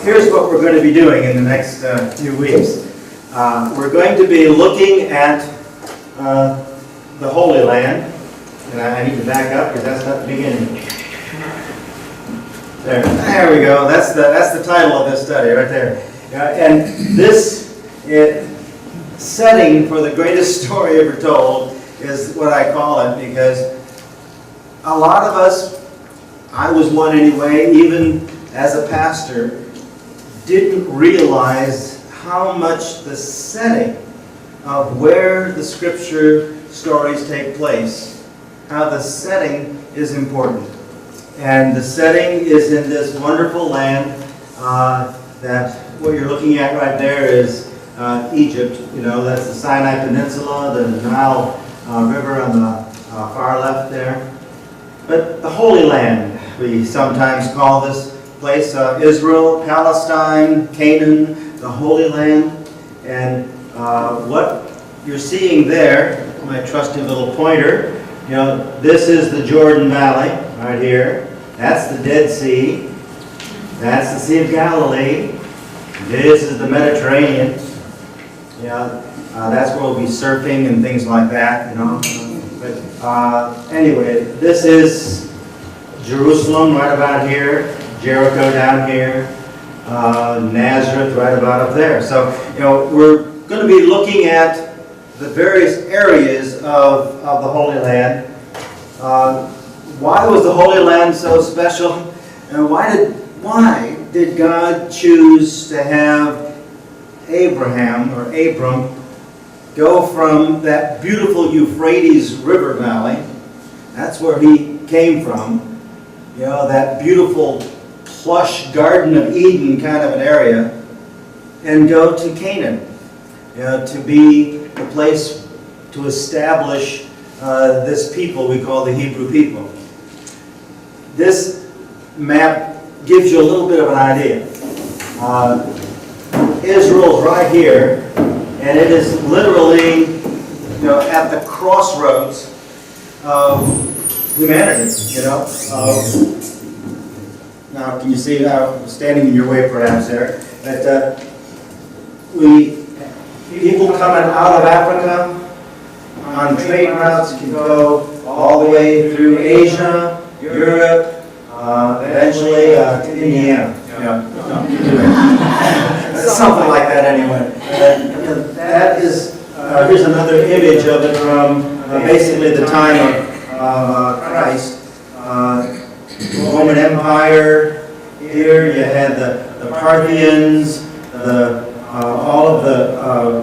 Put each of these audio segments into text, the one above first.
Here's what we're going to be doing in the next few weeks. We're going to be looking at the Holy Land. And I need to back up because that's not the beginning. There we go. That's the title of this study right there. And this setting for the greatest story ever told is what I call it, because a lot of us, I was one anyway, even as a pastor, didn't realize how much the setting of where the scripture stories take place, how the setting is important. And the setting is in this wonderful land that what you're looking at right there is Egypt. You know, that's the Sinai Peninsula, the Nile River on the far left there. But the Holy Land, we sometimes call this place Israel, Palestine, Canaan, the Holy Land. And what you're seeing there, my trusty little pointer, you know, this is the Jordan Valley right here. That's the Dead Sea. That's the Sea of Galilee. This is the Mediterranean. Yeah, that's where we'll be surfing and things like that, you know. But anyway, this is Jerusalem right about here, Jericho down here, Nazareth right about up there. So, you know, we're going to be looking at the various areas of the Holy Land. Why was the Holy Land so special? And why did God choose to have Abraham or Abram go from that beautiful Euphrates River Valley? That's where he came from. You know, that beautiful plush Garden of Eden kind of an area, and go to Canaan, you know, to be the place to establish this people we call the Hebrew people. This map gives you a little bit of an idea. Israel's right here, and it is literally, you know, at the crossroads of humanity. You know. Now, can you see? I'm standing in your way, perhaps there. That people coming out of Africa on trade routes can go all the way through Asia, Europe, eventually to Indiana. Something like that anyway. That is, here's another image of it from basically the time of Christ. Roman Empire, here you had the Parthians, all of the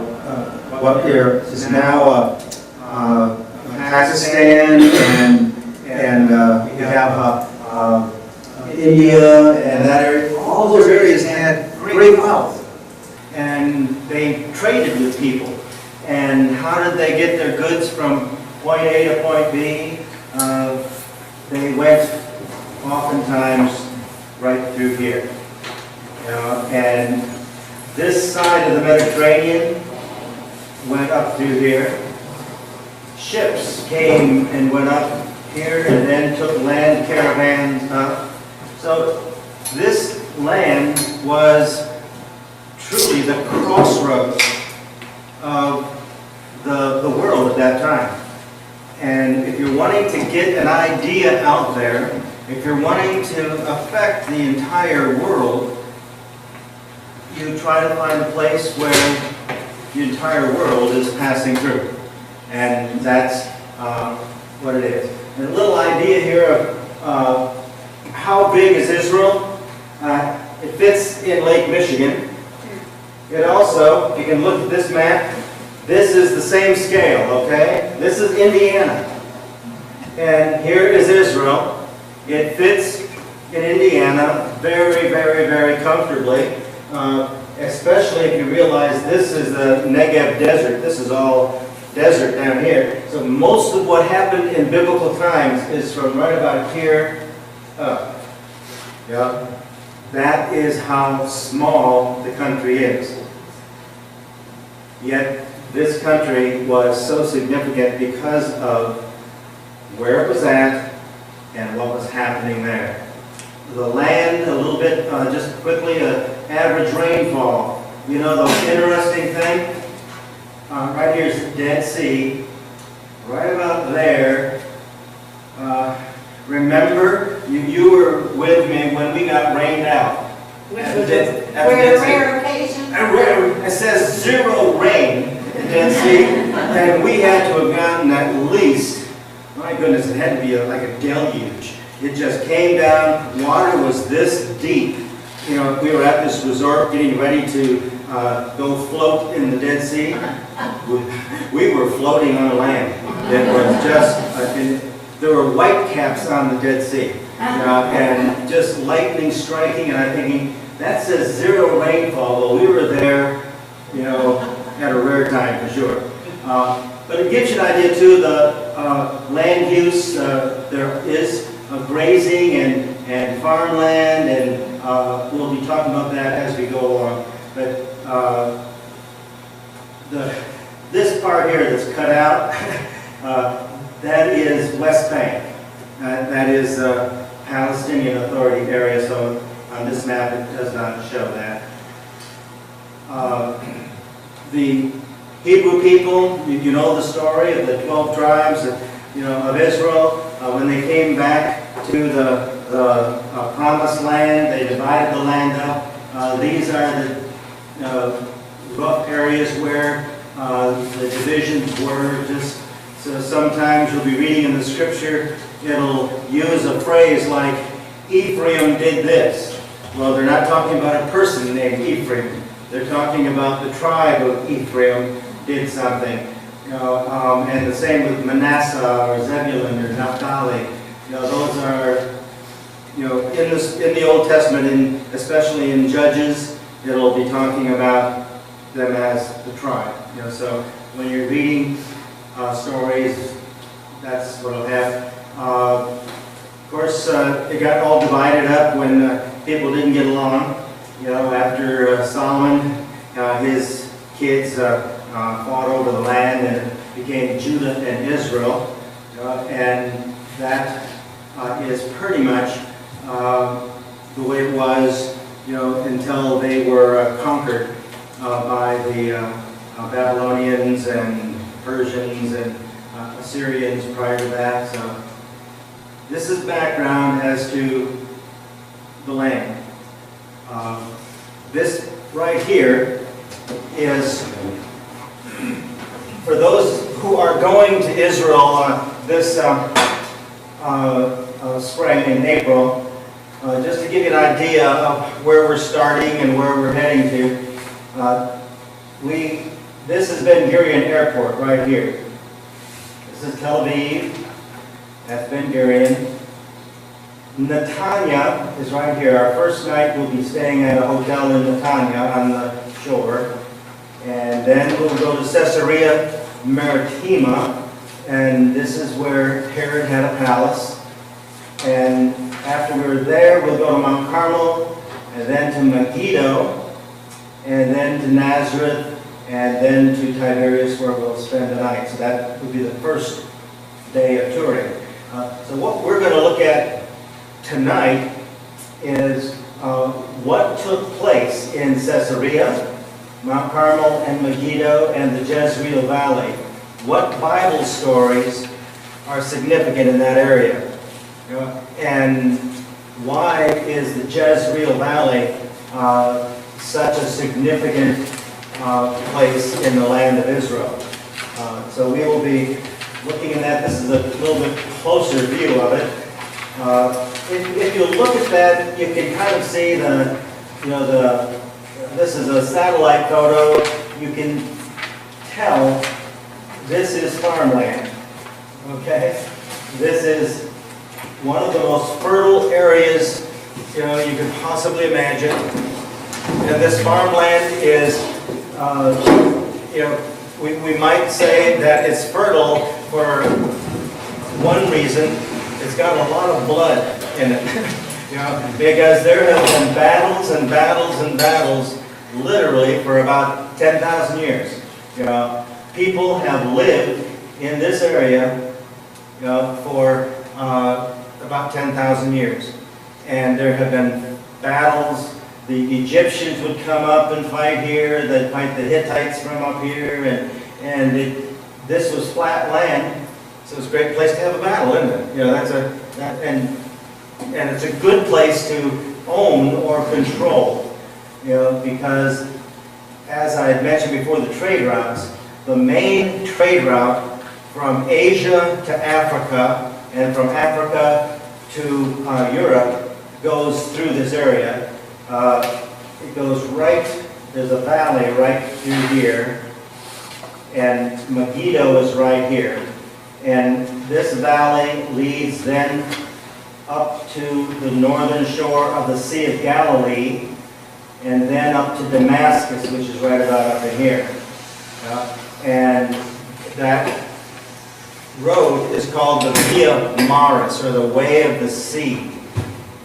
what here is now Pakistan, and you have India and that area. All those areas had great wealth, and they traded with people. And how did they get their goods from point A to point B? They went oftentimes right through here. You know, and this side of the Mediterranean went up through here. Ships came and went up here and then took land caravans up. So this land was truly the crossroads of the world at that time. And if you're wanting to get an idea out there, if you're wanting to affect the entire world, you try to find a place where the entire world is passing through. And that's what it is. And a little idea here of how big is Israel. It fits in Lake Michigan. It also, you can look at this map, this is the same scale, okay? This is Indiana. And here is Israel. It fits in Indiana very, very, very comfortably, especially if you realize this is the Negev desert. This is all desert down here. So most of what happened in biblical times is from right about here up. Yeah. That is how small the country is. Yet this country was so significant because of where it was at and what was happening there. the land a little bit, just quickly, average rainfall. You know, the interesting thing, right here is the Dead Sea. Right about there, remember, you were with me when we got rained out. Were there rare occasions? It says 0 rain in Dead Sea, and we had to have gotten at least, my goodness, it had to be like a deluge. It just came down, water was this deep. You know, we were at this resort getting ready to go float in the Dead Sea. We were floating on land. It was just, there were white caps on the Dead Sea. And just lightning striking, and I'm thinking, that says 0 rainfall. Well, we were there, you know, at a rare time for sure. But it gives you an idea too, the land use, there is grazing and farmland, and we'll be talking about that as we go along. But this part here that's cut out, that is West Bank. That is Palestinian Authority area, so on this map it does not show that. The Hebrew people, you know the story of the 12 tribes of Israel. When they came back to the promised land, they divided the land up. These are the rough areas where the divisions were. Just so sometimes you'll be reading in the scripture, it'll use a phrase like Ephraim did this. Well, they're not talking about a person named Ephraim. They're talking about the tribe of Ephraim did something. And the same with Manasseh or Zebulun or Naphtali. Those are, in the Old Testament, and especially in Judges, it'll be talking about them as the tribe. So when you're reading stories, that's what it'll have. Of course, it got all divided up when people didn't get along. After Solomon, his kids fought over the land, and it became Judah and Israel. And that is pretty much the way it was, until they were conquered by the Babylonians and Persians and Assyrians prior to that. So this is background as to the land. This right here is for those who are going to Israel this spring in April. Just to give you an idea of where we're starting and where we're heading to. This is Ben Gurion Airport right here. This is Tel Aviv. That's Ben Gurion. Netanya is right here. Our first night we'll be staying at a hotel in Netanya on the shore. And then we'll go to Caesarea Maritima. And this is where Herod had a palace. And after we're there, we'll go to Mount Carmel, and then to Megiddo, and then to Nazareth, and then to Tiberias, where we'll spend the night. So that will be the first day of touring. So what we're going to look at tonight is what took place in Caesarea, Mount Carmel, and Megiddo, and the Jezreel Valley. What Bible stories are significant in that area? And why is the Jezreel Valley such a significant place in the land of Israel? So we will be looking at that. This is a little bit closer view of it. If you look at that, you can kind of see this is a satellite photo. You can tell this is farmland. Okay, this is one of the most fertile areas you could possibly imagine. And this farmland is, we might say that it's fertile for one reason. It's got a lot of blood in it. Because there have been battles and battles and battles literally for about 10,000 years. People have lived in this area for about 10,000 years. and there have been battles. The Egyptians would come up and fight here, they'd fight the Hittites from up here, and this was flat land, so it's a great place to have a battle, isn't it? You know, and it's a good place to own or control, you know, because as I had mentioned before, the trade routes, the main trade route from Asia to Africa and from Africa to Europe goes through this area. It goes right, there's a valley right through here, and Megiddo is right here. And this valley leads then up to the northern shore of the Sea of Galilee, and then up to Damascus, which is right about up in here. And that road is called the Via Maris, or the Way of the Sea.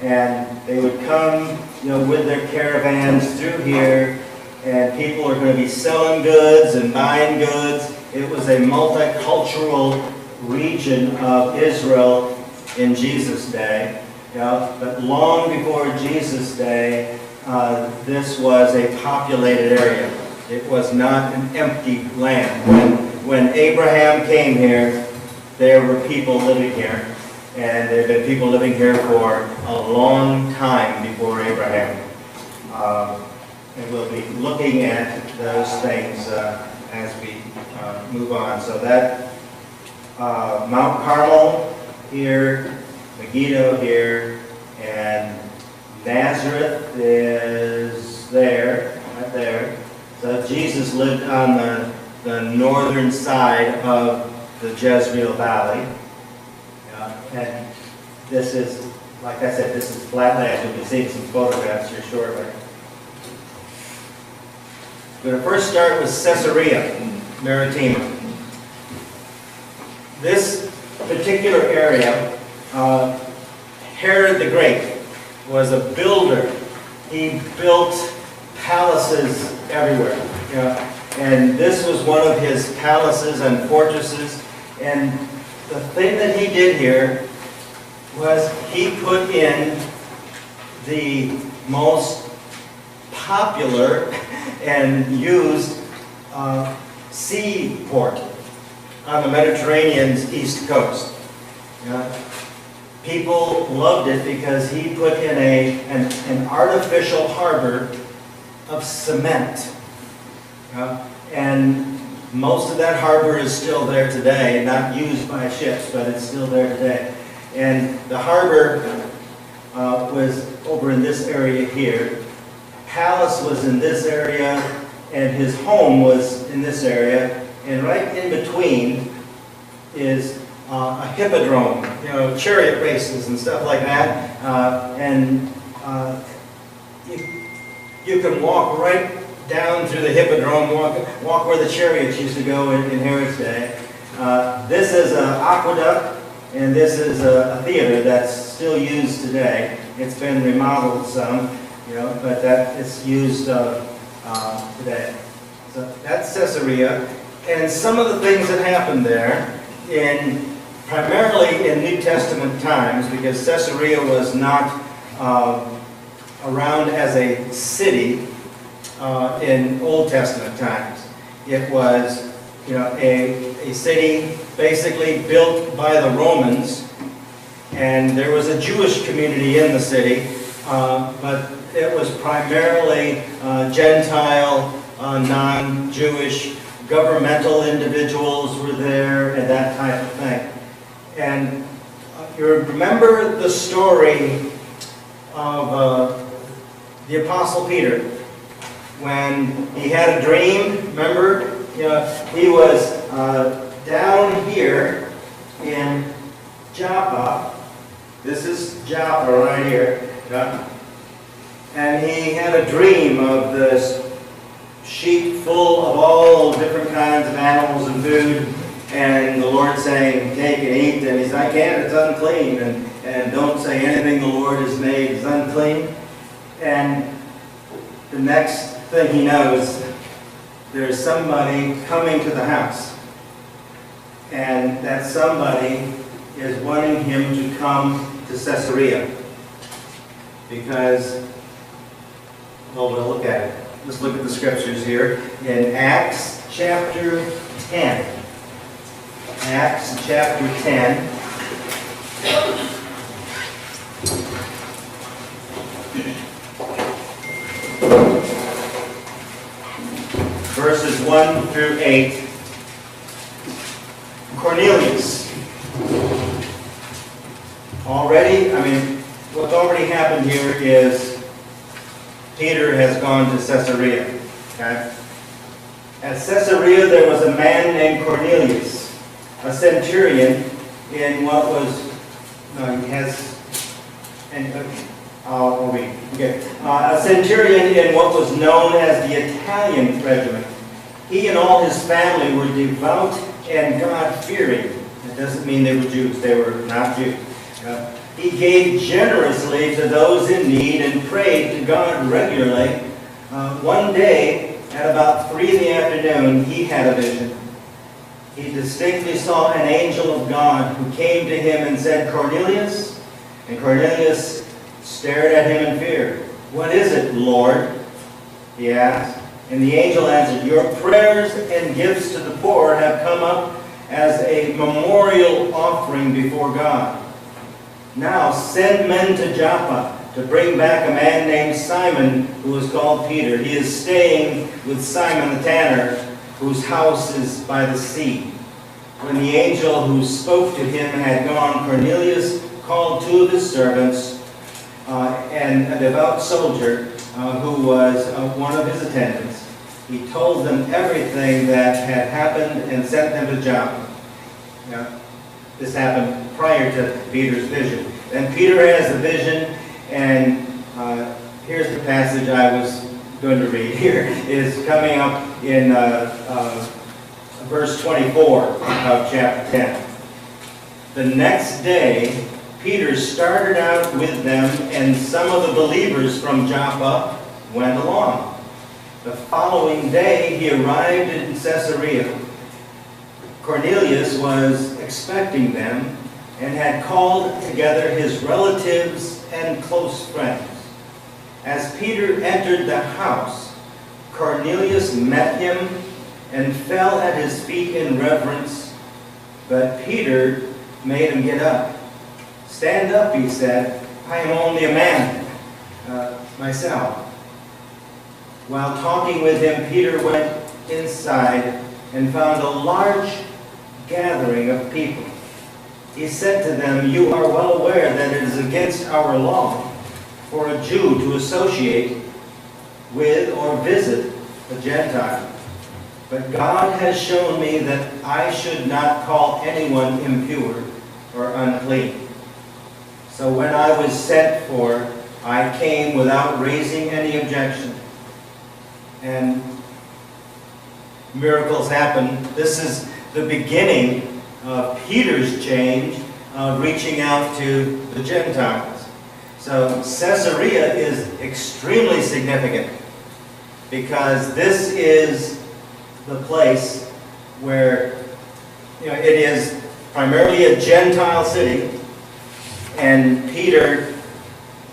And they would come, you know, with their caravans through here, and people are going to be selling goods and buying goods. It was a multicultural region of Israel in Jesus' day. You know, but long before Jesus' day, this was a populated area. It was not an empty land. When Abraham came here, there were people living here. And there have been people living here for a long time before Abraham. And we'll be looking at those things as we move on. So that Mount Carmel here, Megiddo here, and Nazareth is there, right there. So Jesus lived on the northern side of the Jezreel Valley. And this is, like I said, this is flat land. You'll be seeing some photographs here shortly. We're going to first start with Caesarea Maritima. This particular area, Herod the Great was a builder. He built palaces everywhere. You know, and this was one of his palaces and fortresses. And the thing that he did here was he put in the most popular and used seaport on the Mediterranean's east coast. People loved it because he put in an artificial harbor of cement. And most of that harbor is still there today, not used by ships, but it's still there today. And the harbor was over in this area here. Palace was in this area, and his home was in this area. And right in between is a hippodrome, you know, chariot races and stuff like that. You can walk right down through the hippodrome, walk where the chariots used to go in Herod's day. This is an aqueduct, and this is a theater that's still used today. It's been remodeled some, you know, but that is used today. So that's Caesarea, and some of the things that happened there, primarily in New Testament times, because Caesarea was not around as a city. In Old Testament times. It was, you know, a city basically built by the Romans, and there was a Jewish community in the city, but it was primarily Gentile, non-Jewish, governmental individuals were there, and that type of thing. And you remember the story of the Apostle Peter, when he had a dream. Remember, you know, he was down here in Joppa. This is Joppa right here. Yeah? And he had a dream of this sheep full of all different kinds of animals and food, and the Lord saying, take and eat, and he said, I can't, it's unclean, and don't say anything the Lord has made is unclean. And the next thing he knows, there's somebody coming to the house, and that somebody is wanting him to come to Caesarea. because, well, we'll look at it. Let's look at the scriptures here in Acts chapter 10. Acts chapter 10. Verses 1 through 8. Cornelius. What's already happened here is Peter has gone to Caesarea. Okay? At Caesarea there was a man named Cornelius, a centurion in what was, a centurion in what was known as the Italian regiment. He and all his family were devout and God-fearing. It doesn't mean they were Jews. They were not Jews. He gave generously to those in need and prayed to God regularly. One day, at about 3 in the afternoon, he had a vision. He distinctly saw an angel of God who came to him and said, "Cornelius?" And Cornelius stared at him in fear. "What is it, Lord?" he asked. And the angel answered, "Your prayers and gifts to the poor have come up as a memorial offering before God. Now send men to Joppa to bring back a man named Simon, who is called Peter. He is staying with Simon the tanner, whose house is by the sea." When the angel who spoke to him had gone, Cornelius called 2 of his servants and a devout soldier who was one of his attendants. He told them everything that had happened and sent them to Joppa. Now, this happened prior to Peter's vision. Then Peter has the vision, and here's the passage I was going to read here. Is coming up in verse 24 of chapter 10. The next day, Peter started out with them, and some of the believers from Joppa went along. The following day, he arrived in Caesarea. Cornelius was expecting them and had called together his relatives and close friends. As Peter entered the house, Cornelius met him and fell at his feet in reverence, but Peter made him get up. "Stand up," he said. "I am only a man myself." While talking with him, Peter went inside and found a large gathering of people. He said to them, "You are well aware that it is against our law for a Jew to associate with or visit a Gentile. But God has shown me that I should not call anyone impure or unclean. So when I was sent for, I came without raising any objection." And miracles happen. This is the beginning of Peter's change of reaching out to the Gentiles. So Caesarea is extremely significant because this is the place where it is primarily a Gentile city, and Peter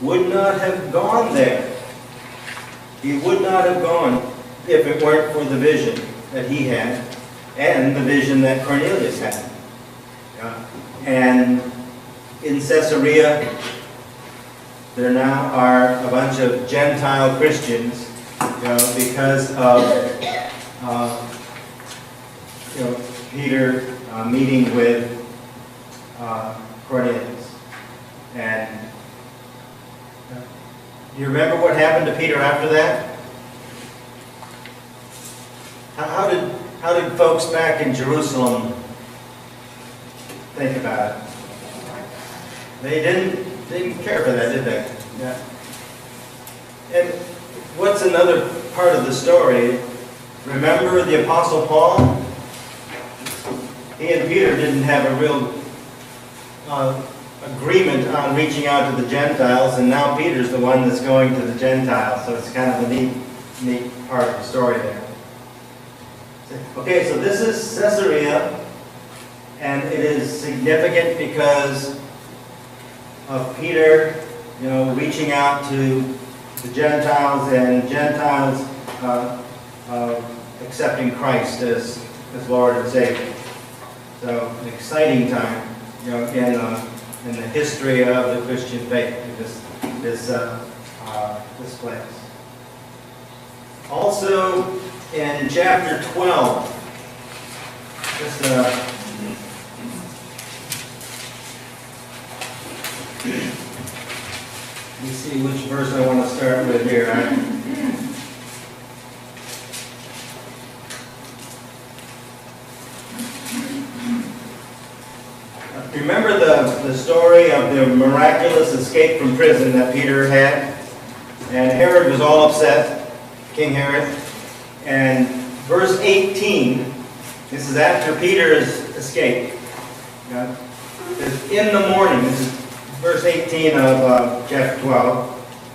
would not have gone there. He would not have gone if it weren't for the vision that he had and the vision that Cornelius had. And in Caesarea, there now are a bunch of Gentile Christians, because of Peter meeting with Cornelius. And do you remember what happened to Peter after that? How did folks back in Jerusalem think about it? They didn't care for that, did they? Yeah. And what's another part of the story? Remember the Apostle Paul? He and Peter didn't have a real agreement on reaching out to the Gentiles, and now Peter's the one that's going to the Gentiles, so it's kind of a neat part of the story there. Okay, so this is Caesarea, and it is significant because of Peter reaching out to the Gentiles and Gentiles accepting Christ as Lord and Savior. So an exciting time, in the history of the Christian faith, this place. Also, in chapter 12, let me see which verse I want to start with here. Remember the story of the miraculous escape from prison that Peter had? And Herod was all upset, King Herod. And verse 18, this is after Peter's escape. In the morning, this is verse 18 of chapter 12.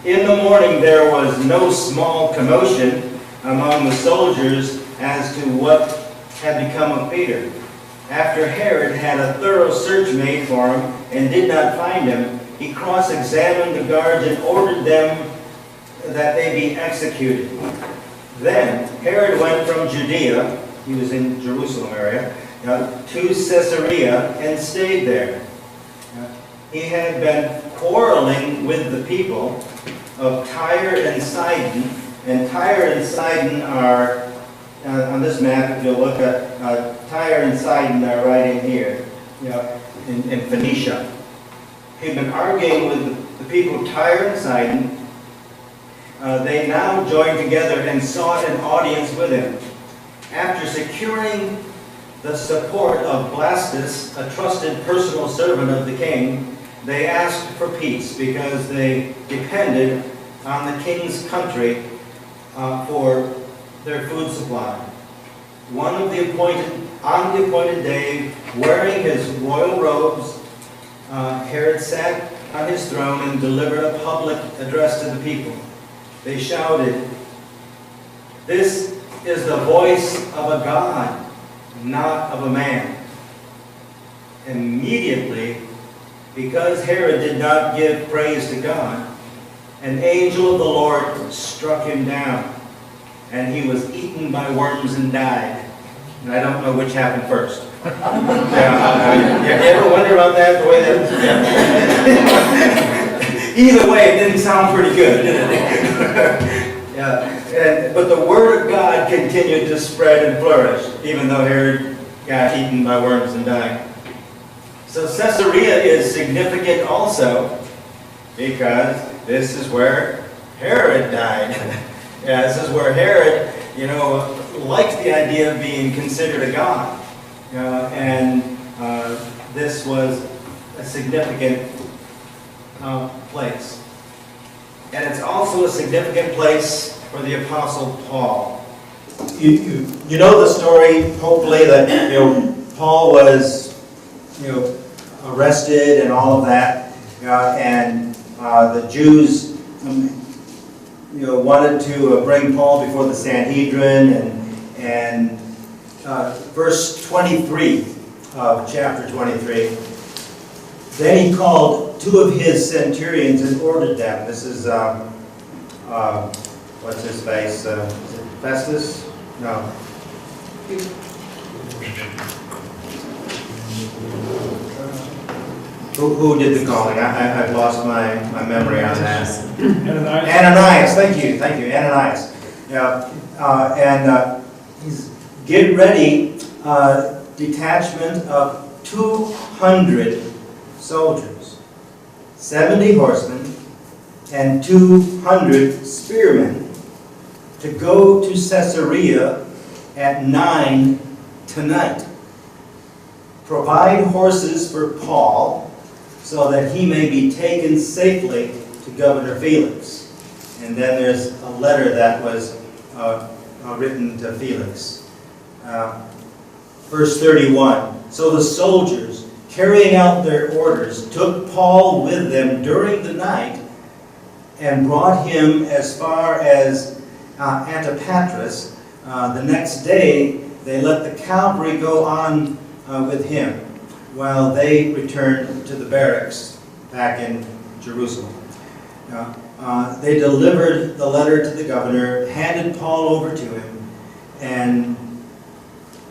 In the morning there was no small commotion among the soldiers as to what had become of Peter. After Herod had a thorough search made for him and did not find him, he cross-examined the guards and ordered them that they be executed. Then Herod went from Judea, he was in Jerusalem area, to Caesarea and stayed there. He had been quarreling with the people of Tyre and Sidon, and Tyre and Sidon are, on this map, if you look at Tyre and Sidon are right in here, in Phoenicia. He'd been arguing with the people of Tyre and Sidon. They now joined together and sought an audience with him. After securing the support of Blastus, a trusted personal servant of the king, they asked for peace because they depended on the king's country for their food supply. On the appointed day, wearing his royal robes, Herod sat on his throne and delivered a public address to the people. They shouted, "This is the voice of a God, not of a man." Immediately, because Herod did not give praise to God, an angel of the Lord struck him down, and he was eaten by worms and died. And I don't know which happened first. You ever wonder about that? The way that, either way, it didn't sound pretty good, did it? But the word of God continued to spread and flourish, even though Herod got eaten by worms and died. So Caesarea is significant also because this is where Herod died. This is where Herod, liked the idea of being considered a god. And this was a significant place. And it's also a significant place for the Apostle Paul. You know the story, hopefully, that Paul was arrested and all of that, and the Jews wanted to bring Paul before the Sanhedrin, and verse 23 of chapter 23. Then he called two of his centurions and ordered them. This is what's his face? Is it Festus? No. Who did the calling? I've lost my memory on that. Ananias. Thank you, Ananias. He's get ready. Detachment of 200 soldiers, 70 horsemen, and 200 spearmen to go to Caesarea at 9 tonight. Provide horses for Paul so that he may be taken safely to Governor Felix. And then there's a letter that was written to Felix. Verse 31. So the soldiers, carrying out their orders, took Paul with them during the night and brought him as far as Antipatris. The next day, they let the cavalry go on with him while they returned to the barracks back in Jerusalem. They delivered the letter to the governor, handed Paul over to him, and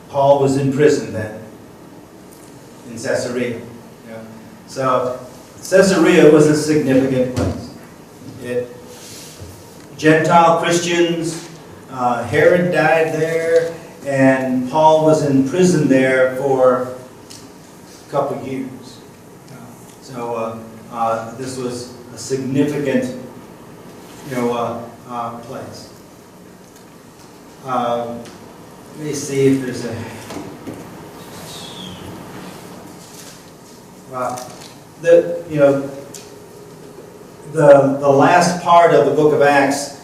Paul was in prison then, in Caesarea. So Caesarea was a significant place. Gentile Christians, Herod died there, and Paul was in prison there for a couple years. So this was a significant, place. Let me see if there's a. The last part of the book of Acts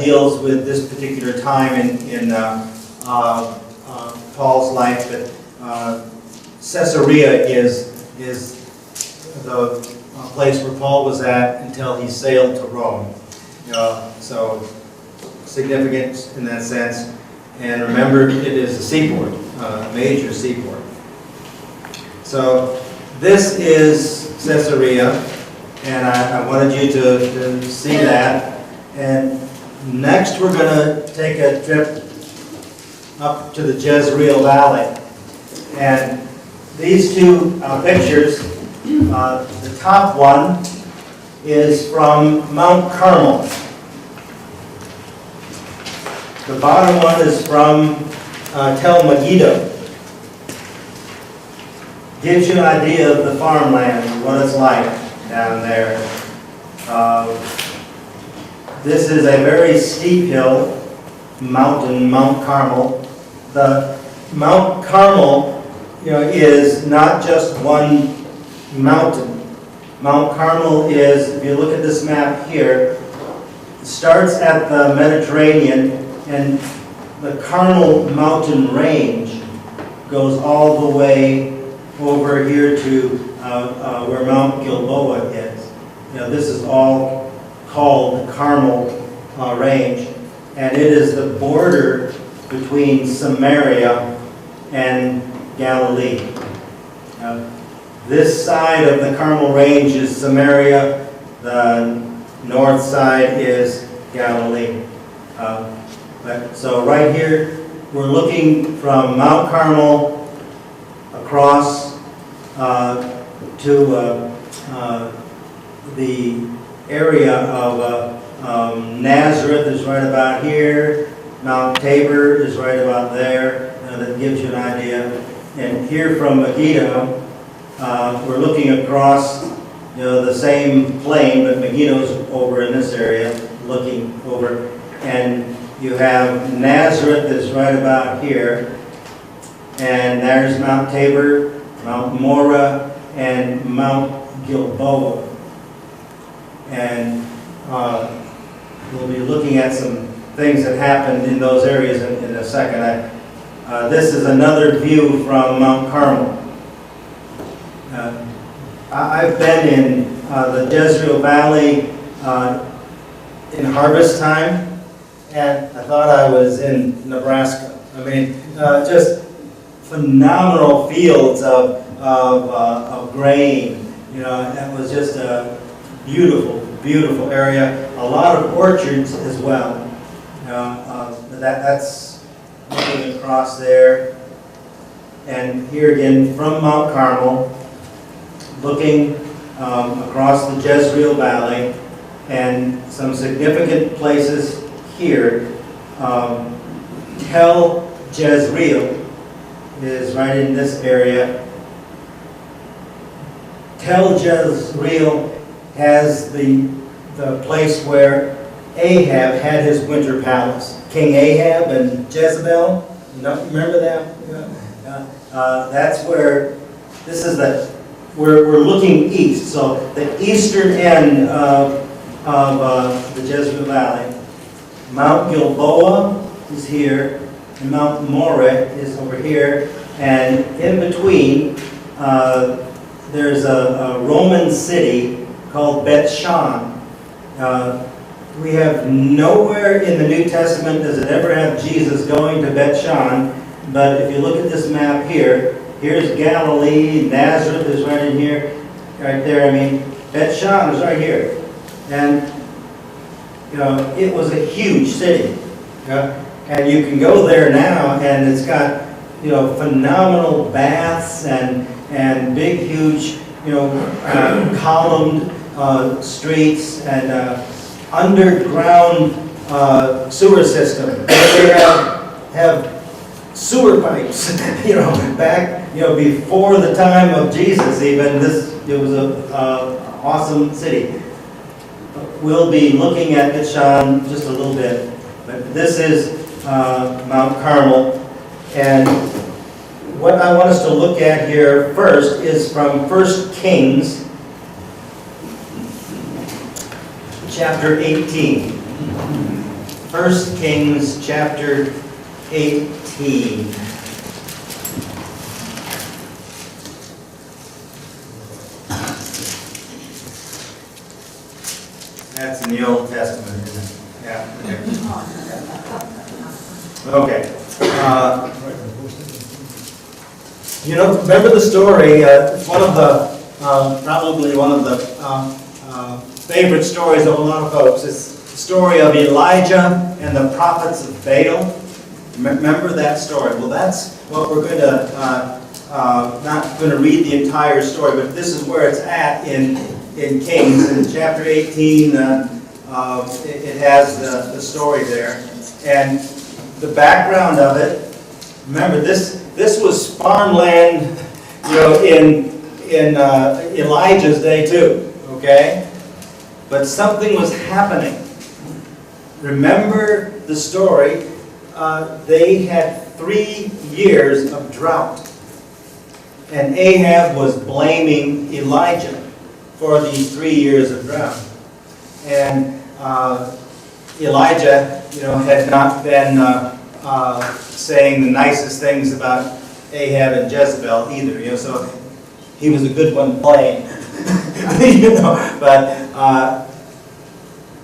deals with this particular time in Paul's life, but Caesarea is the place where Paul was at until he sailed to Rome. So significant in that sense. And remember, it is a seaport, a major seaport. So this is Caesarea, and I wanted you to see that. And next we're going to take a trip up to the Jezreel Valley. And these two pictures, the top one is from Mount Carmel. The bottom one is from Tel Megiddo. Gives you an idea of the farmland, what it's like down there. This is a very steep hill, mountain, Mount Carmel. The Mount Carmel, is not just one mountain. Mount Carmel is, if you look at this map here, it starts at the Mediterranean, and the Carmel mountain range goes all the way over here to where Mount Gilboa is. This is all called the Carmel range, and it is the border between Samaria and Galilee. This side of the Carmel range is Samaria, the north side is Galilee. So right here, we're looking from Mount Carmel across to the area of Nazareth is right about here. Mount Tabor is right about there. That gives you an idea. And here from Megiddo, we're looking across the same plain, but Megiddo's over in this area, looking over. And you have Nazareth is right about here. And there's Mount Tabor, Mount Morah, and Mount Gilboa. And we'll be looking at some things that happened in those areas in a second. This is another view from Mount Carmel. I've been in the Jezreel Valley in harvest time, and I thought I was in Nebraska. I mean, just phenomenal fields of grain. It was just a beautiful, beautiful area. A lot of orchards as well. That's looking across there. And here again from Mount Carmel, looking across the Jezreel Valley, and some significant places here. Tel Jezreel is right in this area. Tel Jezreel has the place where Ahab had his winter palace. King Ahab and Jezebel, remember that? That's where, this is we're looking east, so the eastern end of the Jezreel Valley. Mount Gilboa is here, and Mount Moreh is over here, and in between there's a Roman city called Beth-Shan. We have nowhere in the New Testament does it ever have Jesus going to Beth-Shan, but if you look at this map here, here's Galilee, Nazareth is right in here, right there. I mean, Beth-Shan is right here. And it was a huge city. And you can go there now, and it's got, phenomenal baths and big, huge, columned streets and underground sewer system. They have sewer pipes, back, before the time of Jesus even. It was a awesome city. We'll be looking at it, Sean, just a little bit. But this is Mount Carmel. And what I want us to look at here first is from 1 Kings chapter 18. 1 Kings chapter 18. That's in the Old Testament, isn't it? Yeah. Okay. Remember the story? It's one of the, probably one of the favorite stories of a lot of folks. It's the story of Elijah and the prophets of Baal. Remember that story? Well, that's what we're going to, not going to read the entire story, but this is where it's at in Kings. In chapter 18, it has the story there. And the background of it, remember this was farmland, in Elijah's day too, okay? But something was happening. Remember the story, they had 3 years of drought. And Ahab was blaming Elijah for these 3 years of drought. And Elijah, had not been saying the nicest things about Ahab and Jezebel either, so he was a good one playing. But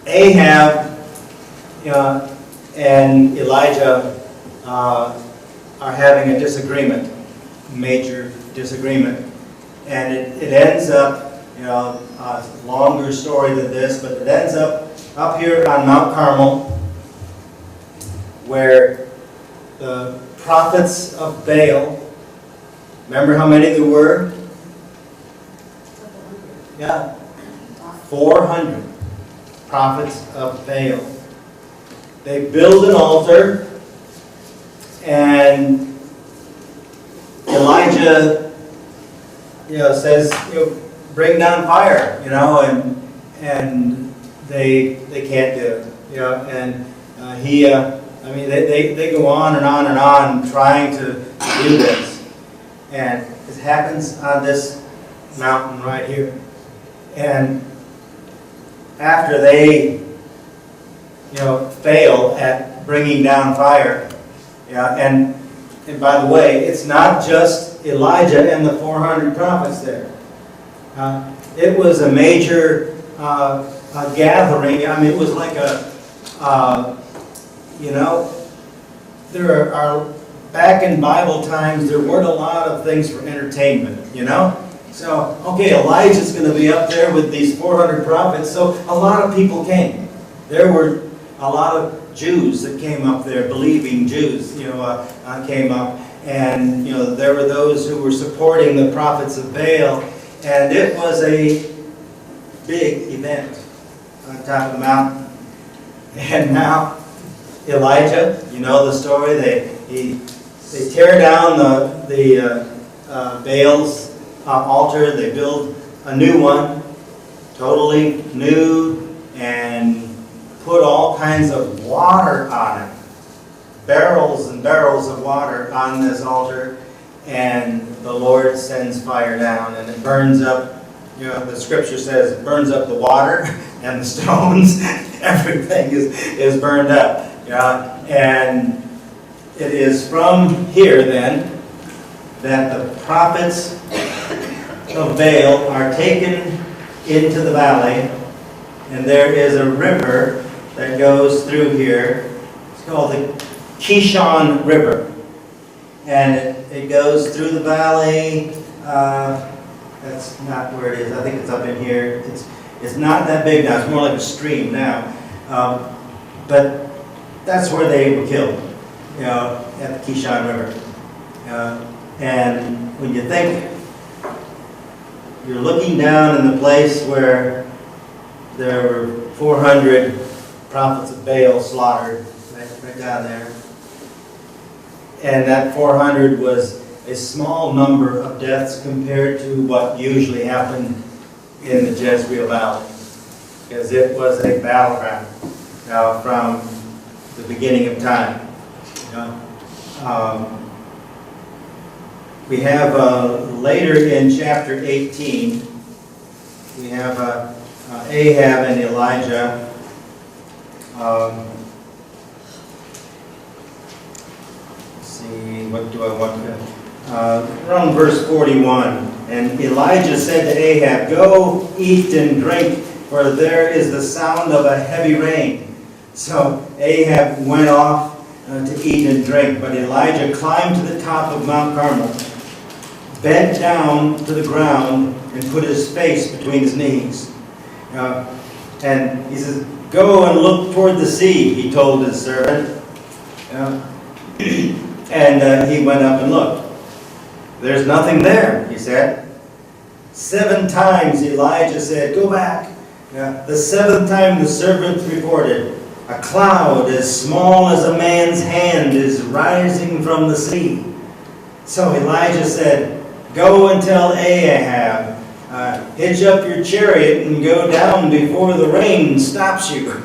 Ahab and Elijah are having a disagreement, major disagreement. And it ends up, a longer story than this, but it ends up here on Mount Carmel, where the prophets of Baal, remember how many there were? Yeah, 400 prophets of Baal. They build an altar, and Elijah, says, bring down fire, and they can't do it, and they go on and on and on trying to do this, and it happens on this mountain right here. And after they, fail at bringing down fire, and by the way, it's not just Elijah and the 400 prophets there. It was a major gathering. It was like there are, back in Bible times, there weren't a lot of things for entertainment, So, okay, Elijah's going to be up there with these 400 prophets, so a lot of people came. There were a lot of Jews that came up there, believing Jews, came up. And, there were those who were supporting the prophets of Baal. And it was a big event on top of the mountain. And now, Elijah, the story, they tear down the Baal's altar. They build a new one, totally new, and put all kinds of water on it. Barrels and barrels of water on this altar, and the Lord sends fire down, and it burns up, the scripture says it burns up the water and the stones. Everything is burned up. And it is from here then that the prophets of Baal are taken into the valley, and there is a river that goes through here. It's called the Kishon River, and it goes through the valley. That's not where it is. I think it's up in here. It's not that big now. It's more like a stream now. But that's where they were killed, at the Kishon River. And when you think you're looking down in the place where there were 400 prophets of Baal slaughtered, right down there, and that 400 was a small number of deaths compared to what usually happened in the Jezreel Valley, because it was a battleground from the beginning of time. We have later in chapter 18, we have Ahab and Elijah. Let's see, what do I want to... around verse 41. And Elijah said to Ahab, "Go, eat and drink, for there is the sound of a heavy rain." So Ahab went off to eat and drink, but Elijah climbed to the top of Mount Carmel, bent down to the ground, and put his face between his knees. And he says, "Go and look toward the sea," he told his servant. And he went up and looked. "There's nothing there," he said. 7 times Elijah said, "Go back." The 7th time the servant reported, "A cloud as small as a man's hand is rising from the sea." So Elijah said, "Go and tell Ahab, hitch up your chariot and go down before the rain stops you."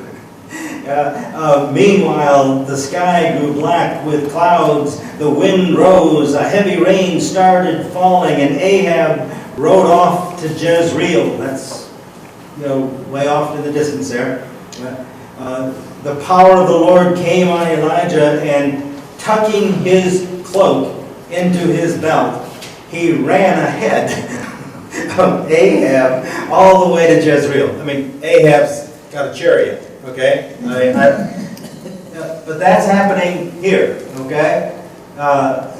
Meanwhile, the sky grew black with clouds, the wind rose, a heavy rain started falling, and Ahab rode off to Jezreel. That's, way off in the distance there. The power of the Lord came on Elijah, and tucking his cloak into his belt, he ran ahead of Ahab all the way to Jezreel. I mean, Ahab's got a chariot, okay? But that's happening here, okay?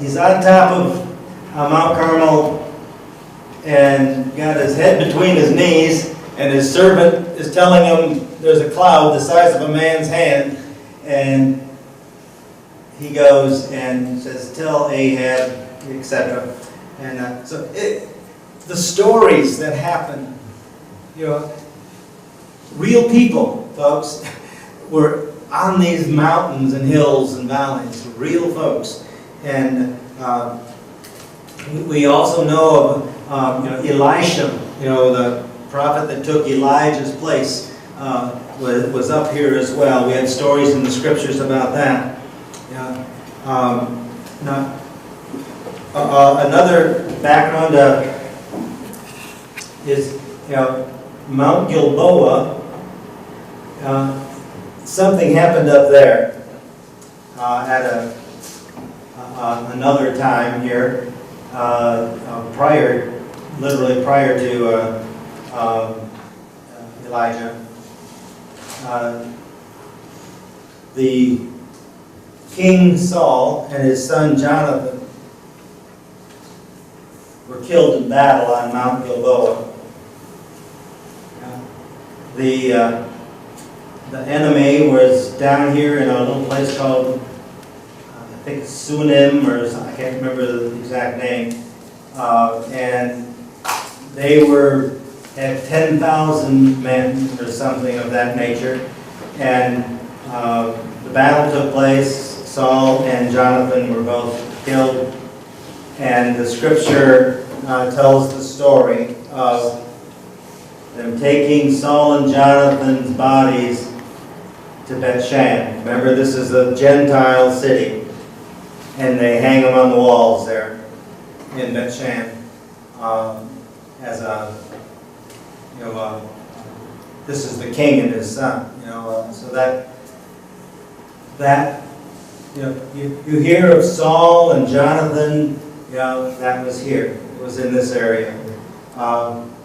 He's on top of Mount Carmel and got his head between his knees, and his servant is telling him there's a cloud the size of a man's hand, and he goes and says, "Tell Ahab," etc. And the stories that happen, real people, folks, were on these mountains and hills and valleys, real folks. And we also know of Elisha, the prophet that took Elijah's place, was up here as well. We have stories in the scriptures about that. Another background is Mount Gilboa. Something happened up there at another time here, literally prior to Elijah. The King Saul and his son Jonathan were killed in battle on Mount Gilboa. The enemy was down here in a little place called, I think, Sunim, or I can't remember the exact name. And they had 10,000 men or something of that nature. And the battle took place. Saul and Jonathan were both killed. And the scripture tells the story of them taking Saul and Jonathan's bodies to Bethshan. Remember, this is a Gentile city, and they hang them on the walls there in Bethshan as a, this is the king and his son. So that you hear of Saul and Jonathan. That was here. It was in this area.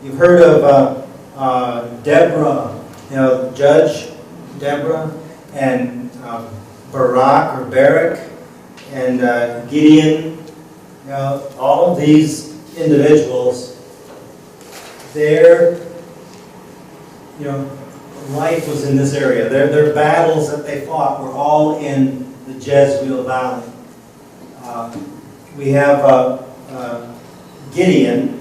You've heard of Deborah, Judge Deborah, and Barak, and Gideon. All of these individuals, life was in this area. Their battles that they fought were all in the Jezreel Valley. We have Gideon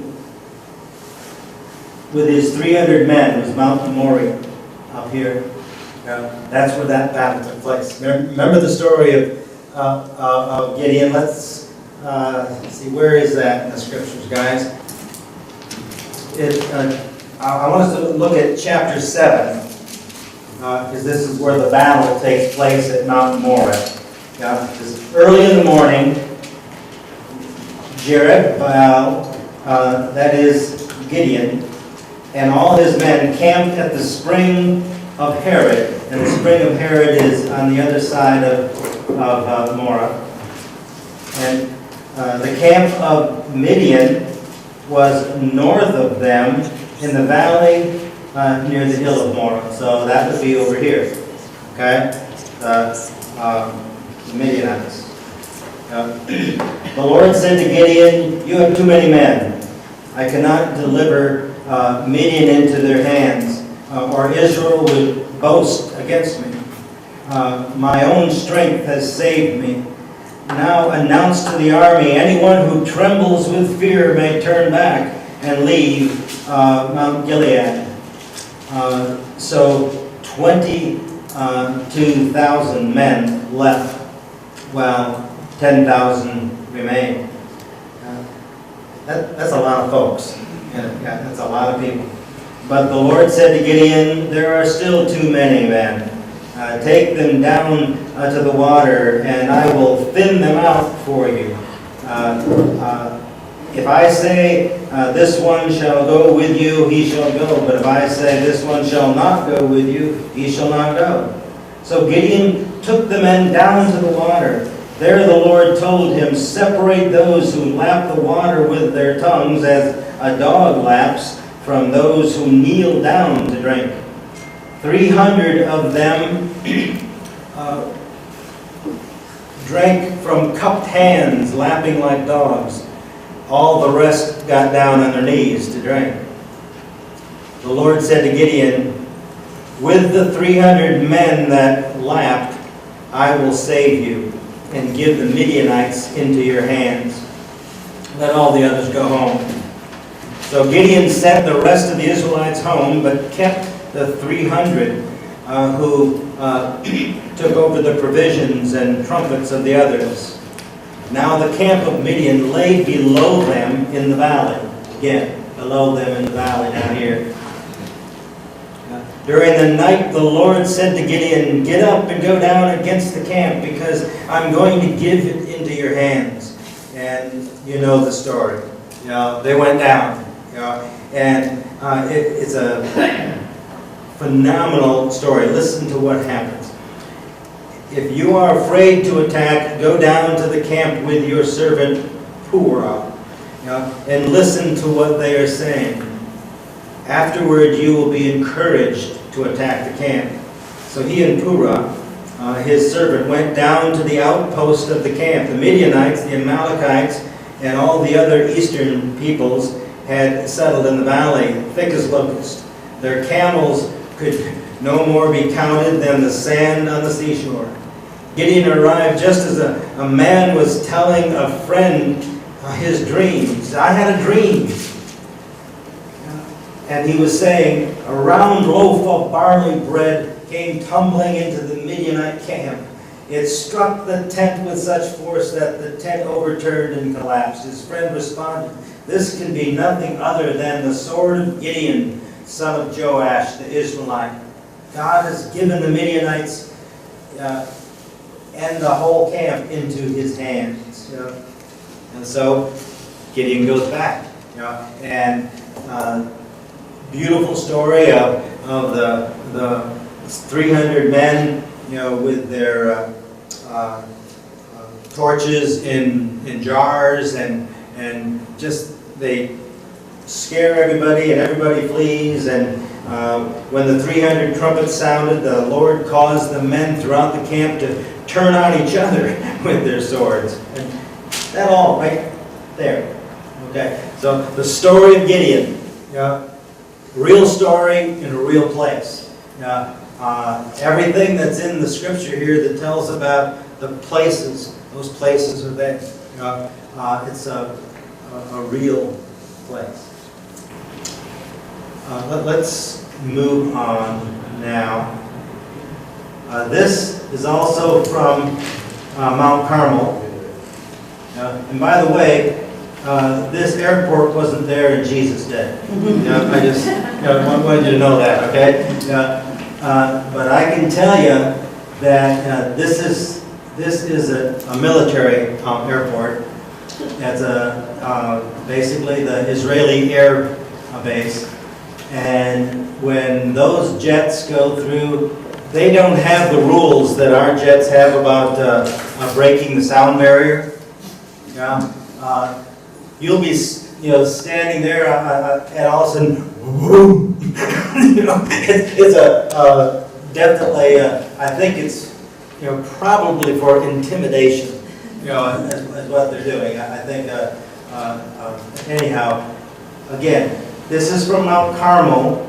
with his 300 men. It was Mount Moriah up here. That's where that battle took place. Remember the story of Gideon? Let's see, where is that in the scriptures, guys? I want us to look at chapter 7, because this is where the battle takes place at Mount Moriah. Early in the morning, Jerubbaal, that is Gideon, and all his men camped at the spring of Herod, and the spring of Herod is on the other side of Moriah. And the camp of Midian was north of them in the valley near the hill of Moriah. So that would be over here, okay? The Midianites. The Lord said to Gideon, "You have too many men. I cannot deliver Midian into their hands, or Israel would boast against me. My own strength has saved me. Now announce to the army, anyone who trembles with fear may turn back and leave Mount Gilead." So 22,000 men left, while 10,000 remained. That's a lot of folks. That's a lot of people. But the Lord said to Gideon, "There are still too many men. Take them down to the water, and I will thin them out for you. If I say, this one shall go with you, he shall go. But if I say, this one shall not go with you, he shall not go." So Gideon took the men down to the water. There the Lord told him, "Separate those who lap the water with their tongues as a dog laps from those who kneel down to drink." 300 of them drank from cupped hands, lapping like dogs. All the rest got down on their knees to drink. The Lord said to Gideon, "With the 300 men that lapped, I will save you and give the Midianites into your hands. Let all the others go home." So Gideon sent the rest of the Israelites home, but kept the 300 who took over the provisions and trumpets of the others. Now the camp of Midian lay below them in the valley. Again, below them in the valley down here. During the night, the Lord said to Gideon, "Get up and go down against the camp, because I'm going to give it into your hands." And you know the story. They went down. And it's a phenomenal story. Listen to what happens. "If you are afraid to attack, go down to the camp with your servant Purah, and listen to what they are saying. Afterward, you will be encouraged to attack the camp." So he and Purah, his servant, went down to the outpost of the camp. The Midianites, the Amalekites, and all the other eastern peoples had settled in the valley, thick as locusts. Their camels could no more be counted than the sand on the seashore. Gideon arrived just as a man was telling a friend his dreams. "I had a dream." And he was saying, "A round loaf of barley bread came tumbling into the Midianite camp. It struck the tent with such force that the tent overturned and collapsed." His friend responded, "This can be nothing other than the sword of Gideon, son of Joash, the Israelite. God has given the Midianites and the whole camp into his hands." And so Gideon goes back. And beautiful story of the 300 men, with their torches in jars, and just they scare everybody, and everybody flees. And when the 300 trumpets sounded, the Lord caused the men throughout the camp to turn on each other with their swords. And that all right there. Okay, so the story of Gideon, real story in a real place. Everything that's in the scripture here that tells about the places, those places are there. It's a real place. Let's move on now. This is also from Mount Carmel. And by the way, this airport wasn't there in Jesus' day. I just wanted you to know that, okay? But I can tell you that this is a military airport. It's basically the Israeli air base. And when those jets go through, they don't have the rules that our jets have about breaking the sound barrier. You'll be standing there and all of a sudden, whoom, it's definitely I think it's probably for intimidation, is what they're doing. I think anyhow, again, this is from Mount Carmel,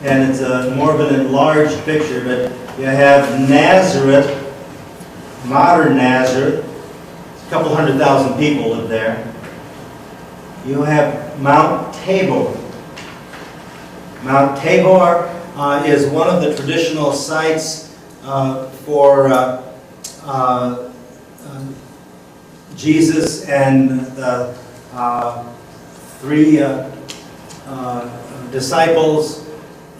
and it's more of an enlarged picture, but you have Nazareth, modern Nazareth. A couple 100,000 people live there. You have Mount Tabor. Mount Tabor is one of the traditional sites for Jesus and the three disciples,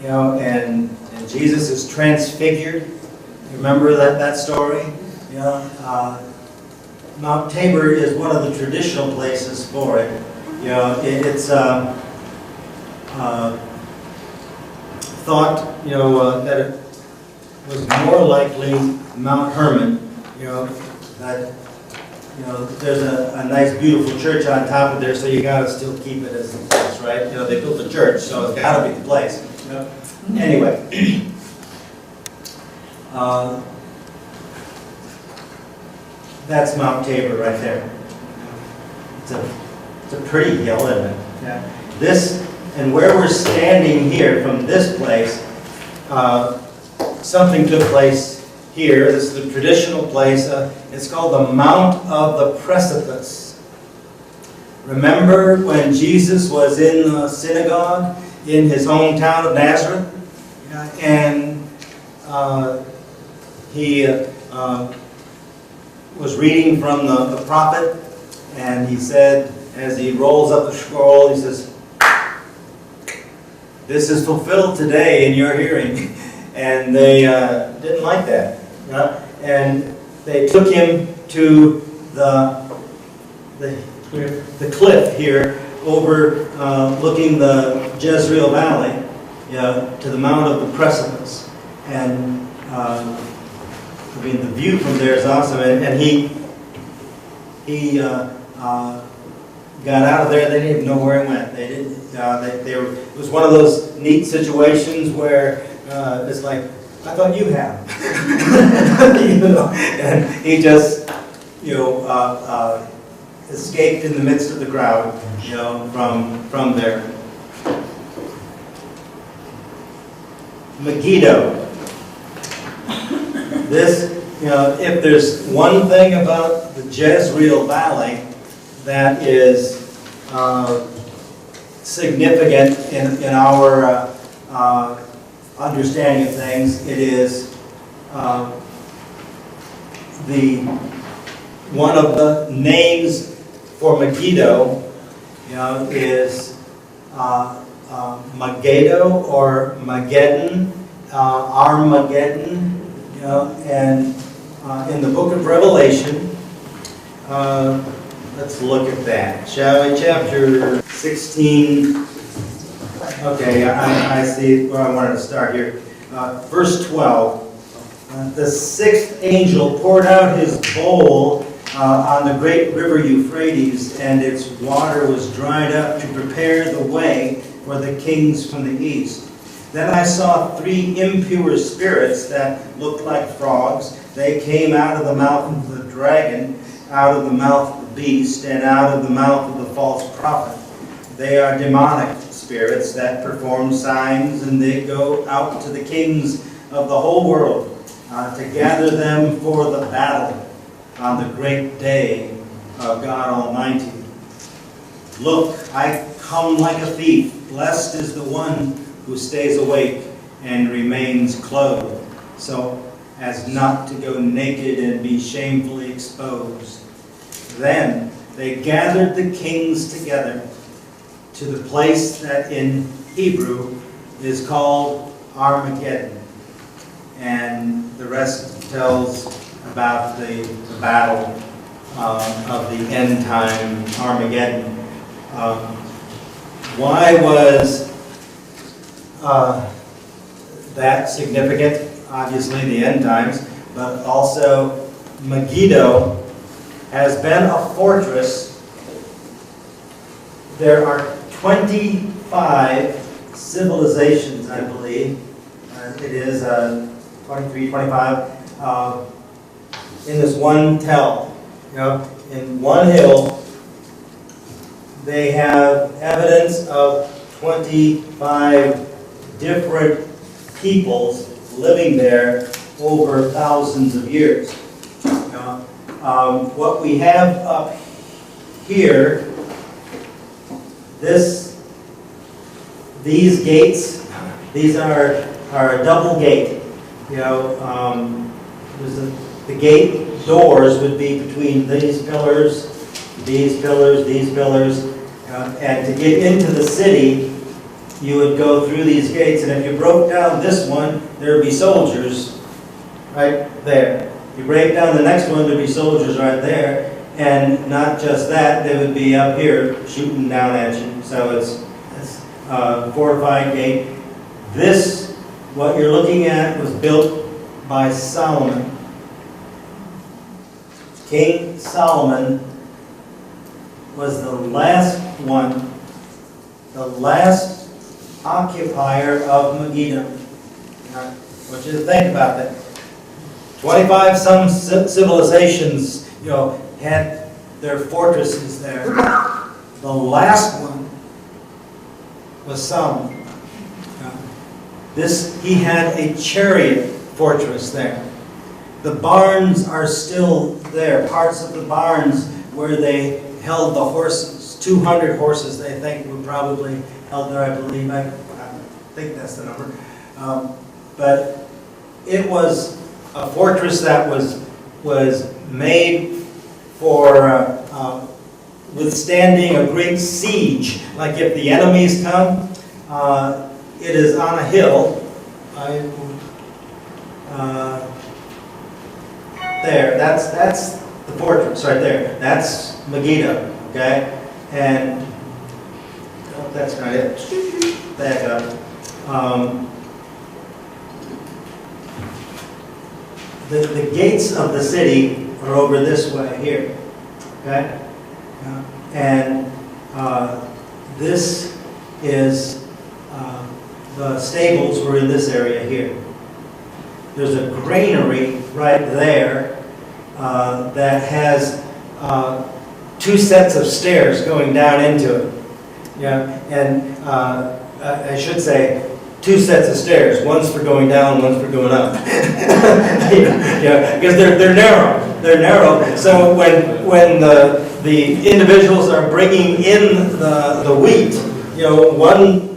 and Jesus is transfigured. You remember that story? Mount Tabor is one of the traditional places for it. It's thought, that it was more likely Mount Hermon. That there's a nice, beautiful church on top of there, so you got to still keep it as the place, right? They built a church, so it's got to be the place. Anyway. That's Mount Tabor right there. It's a pretty hill, isn't it? Yeah. This, and where we're standing here from this place, something took place here. This is the traditional place. It's called the Mount of the Precipice. Remember when Jesus was in the synagogue in his hometown of Nazareth? And he was reading from the prophet, and he said, as he rolls up the scroll, he says, "This is fulfilled today in your hearing." And they didn't like that. And they took him to the cliff here over looking the Jezreel Valley, to the Mount of the Precipice. And the view from there is awesome. And he got out of there. They didn't even know where he went. They didn't. It was one of those neat situations where it's like, I thought you have. And he just, escaped in the midst of the crowd, from there. Megiddo. This, if there's one thing about the Jezreel Valley that is significant in our understanding of things, it is one of the names for Megiddo, is Megiddo or Mageddon, Armageddon, and in the book of Revelation, let's look at that, shall we? Chapter 16. Okay, I see where I wanted to start here. Verse 12. The sixth angel poured out his bowl on the great river Euphrates, and its water was dried up to prepare the way for the kings from the east. Then I saw three impure spirits that looked like frogs. They came out of the mouth of the dragon, out of the mouth of the beast, and out of the mouth of the false prophet. They are demonic spirits spirits that perform signs, and they go out to the kings of the whole world to gather them for the battle on the great day of God Almighty. Look, I come like a thief. Blessed is the one who stays awake and remains clothed, so as not to go naked and be shamefully exposed. Then they gathered the kings together to the place that in Hebrew is called Armageddon. And the rest tells about the battle of the end time, Armageddon. Why was that significant? Obviously the end times, but also Megiddo has been a fortress. There are 25 civilizations, I believe. It is 23, 25 in this one tell. You know, in one hill, they have evidence of 25 different peoples living there over thousands of years. What we have up here, these gates, these are a double gate. You know, the gate doors would be between these pillars, these pillars, these pillars, and to get into the city, you would go through these gates, and if you broke down this one, there would be soldiers right there. If you break down the next one, there'd be soldiers right there, and not just that, they would be up here shooting down at you. So it's a fortified gate. This, what you're looking at, was built by Solomon. King Solomon was the last one, the last occupier of Megiddo. Now, I want you to think about that. 25 some civilizations, you know, had their fortresses there. The last one was Solomon. He had a chariot fortress there. The barns are still there. Parts of the barns where they held the horses. 200 horses, they think, were probably held there, I believe. I think that's the number. But it was a fortress that was made for withstanding a great siege. Like if the enemies come, it is on a hill. There, that's the fortress right there. That's Megiddo, okay? And oh, that's not it. Back up. The gates of the city are over this way here, okay? And this is the stables were in this area here. There's a granary right there that has 2 sets of stairs going down into it. Yeah, and I should say 2 sets of stairs. One's for going down, one's for going up. Yeah, because they're narrow. They're narrow. So when the individuals are bringing in the wheat, you know, one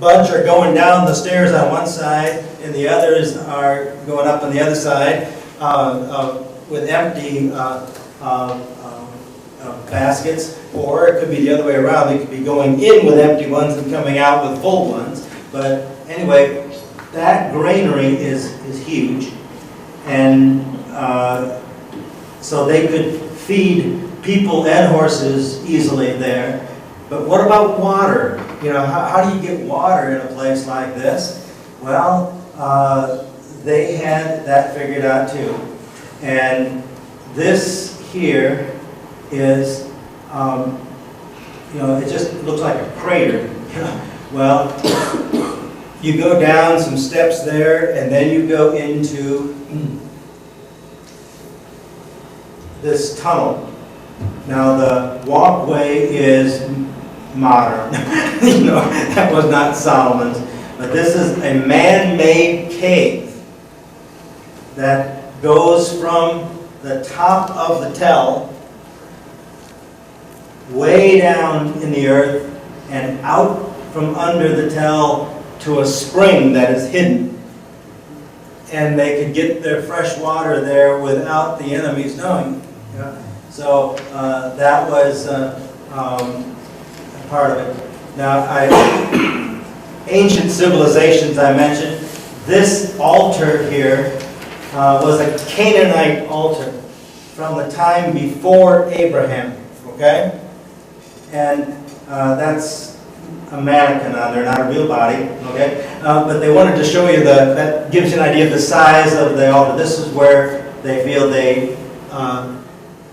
bunch are going down the stairs on one side, and the others are going up on the other side with empty baskets, or it could be the other way around. They could be going in with empty ones and coming out with full ones. But anyway, that granary is huge, and so they could feed people and horses easily there. But what about water? You know, how do you get water in a place like this? Well, they had that figured out too. And this here is, you know, it just looks like a crater. Well, you go down some steps there, and then you go into this tunnel. Now the walkway is modern. That was not Solomon's. But this is a man-made cave that goes from the top of the tell way down in the earth and out from under the tell to a spring that is hidden. And they could get their fresh water there without the enemies knowing. So that was part of it. Now, ancient civilizations I mentioned. This altar here was a Canaanite altar from the time before Abraham. Okay? And that's a mannequin on there, not a real body. Okay? But they wanted to show you that gives you an idea of the size of the altar. This is where they feel they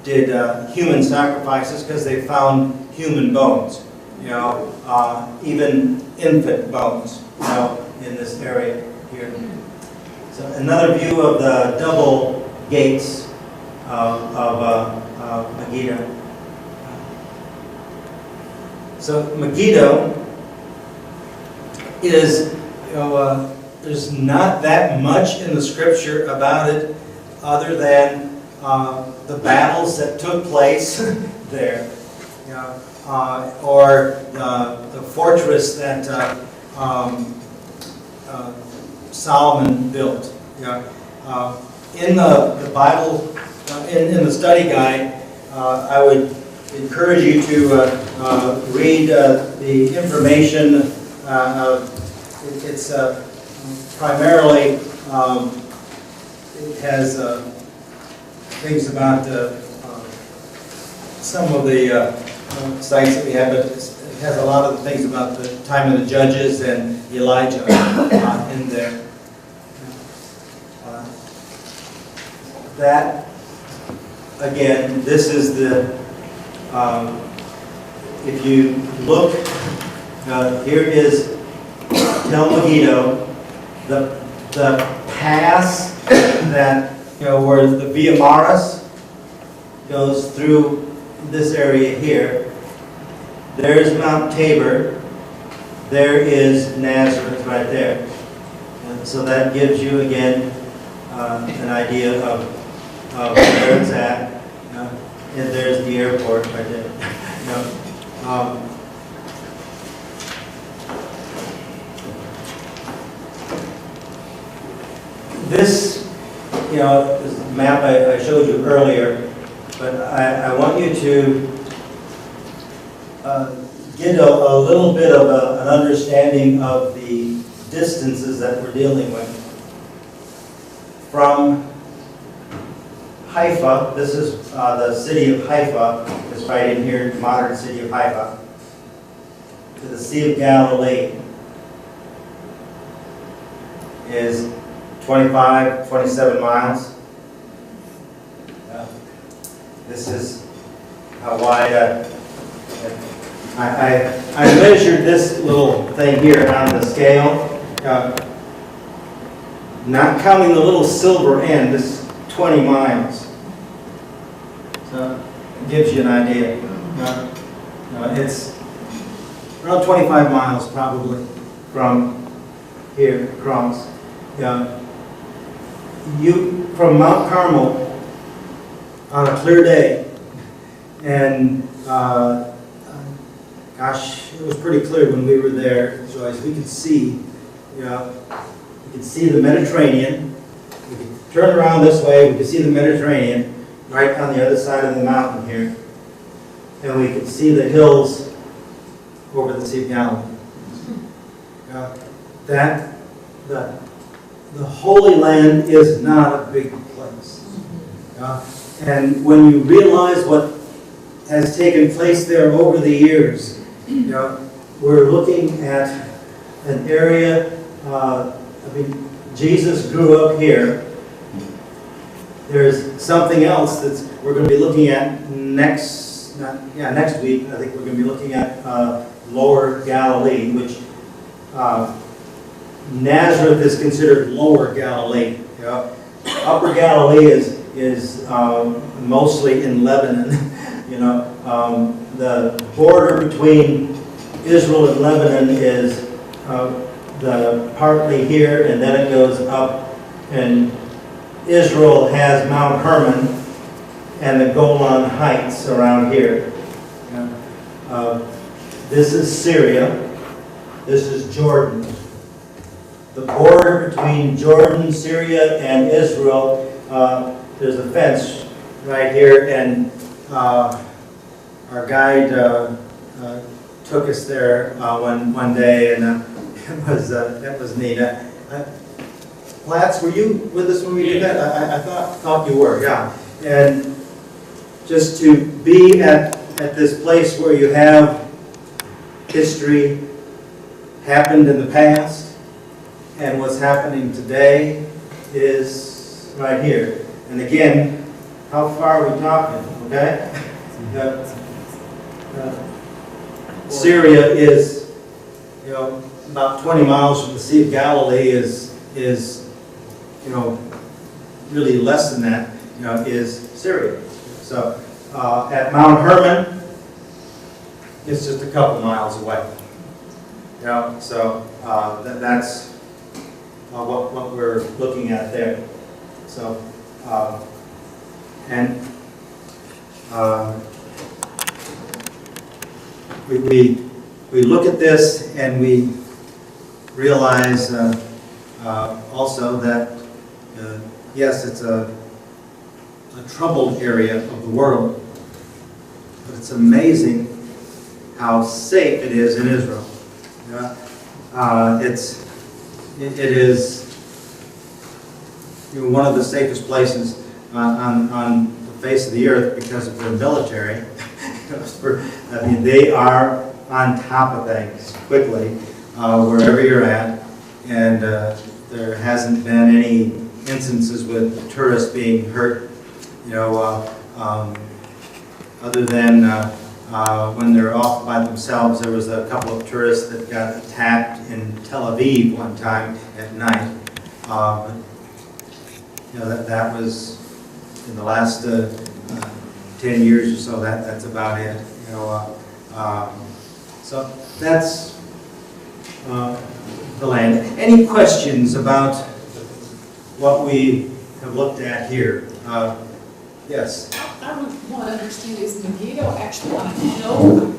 did human sacrifices because they found human bones. Even infant bones, in this area here. So another view of the double gates of Megiddo. So Megiddo is, there's not that much in the scripture about it, other than the battles that took place there. Or the fortress that Solomon built. In the Bible, in the study guide, I would encourage you to read the information. It's primarily, it has things about some of the sites that we have, but it has a lot of the things about the time of the judges and Elijah in there. That, again, this is the, if you look, here is Tel Megiddo, the pass that, where the Via Maris goes through this area here. There's Mount Tabor. There is Nazareth right there. And so that gives you, again, an idea of where it's at. And there's the airport right there. This, this map I showed you earlier, but I want you to get a little bit of an understanding of the distances that we're dealing with. From Haifa, this is the city of Haifa, is right in here, modern city of Haifa, to the Sea of Galilee is 25, 27 miles. This is how wide I measured this little thing here on the scale, not counting the little silver end. This is 20 miles. So it gives you an idea. It's around 25 miles probably from here across. You from Mount Carmel on a clear day, and gosh, it was pretty clear when we were there, Joyce. We could see, we could see the Mediterranean. We could turn around this way, we could see the Mediterranean right on the other side of the mountain here, and we could see the hills over the Sea of Galilee. The Holy Land is not a big place. And when you realize what has taken place there over the years, we're looking at an area, Jesus grew up here. There's something else that we're going to be looking at next week. I think we're going to be looking at Lower Galilee, which Nazareth is considered Lower Galilee. Upper Galilee is mostly in Lebanon. The border between Israel and Lebanon is the partly here, and then it goes up, and Israel has Mount Hermon and the Golan Heights around here. This is Syria. This is Jordan. The border between Jordan, Syria, and Israel, there's a fence right here, and our guide took us there one day, and it was neat. Platts, were you with us when we did that? I thought you were, yeah. And just to be at this place where you have history happened in the past, and what's happening today is right here. And again, how far are we talking, okay? Syria is, about 20 miles from the Sea of Galilee is really less than that, is Syria. So at Mount Hermon, it's just a couple miles away. So that's what we're looking at there. So, we look at this and we realize also that yes, it's a troubled area of the world, but it's amazing how safe it is in Israel. It is one of the safest places on the face of the earth because of their military. I mean, they are on top of things quickly wherever you're at, and there hasn't been any instances with tourists being hurt, other than when they're off by themselves. There was a couple of tourists that got attacked in Tel Aviv one time at night. That was in the last 10 years or so. That's about it. So that's the land. Any questions about what we have looked at here? Yes. I would want to understand, is Megiddo actually on a hill?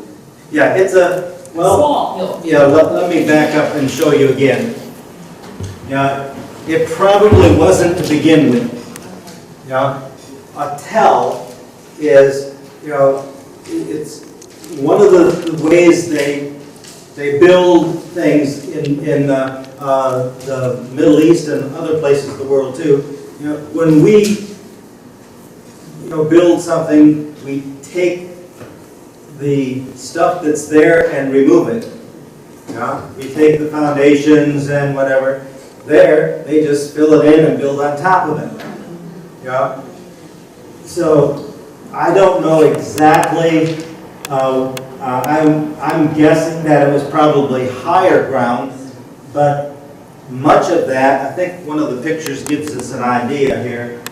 Yeah, it's a, Small hill. yeah, let me back up and show you again. Yeah, it probably wasn't to begin with. Yeah, a tell is, it's one of the ways they build things in the Middle East and other places of the world too. When we build something, we take the stuff that's there and remove it. We take the foundations and whatever. There, they just fill it in and build on top of it. So I don't know exactly. I'm guessing that it was probably higher ground, but much of that, I think one of the pictures gives us an idea here.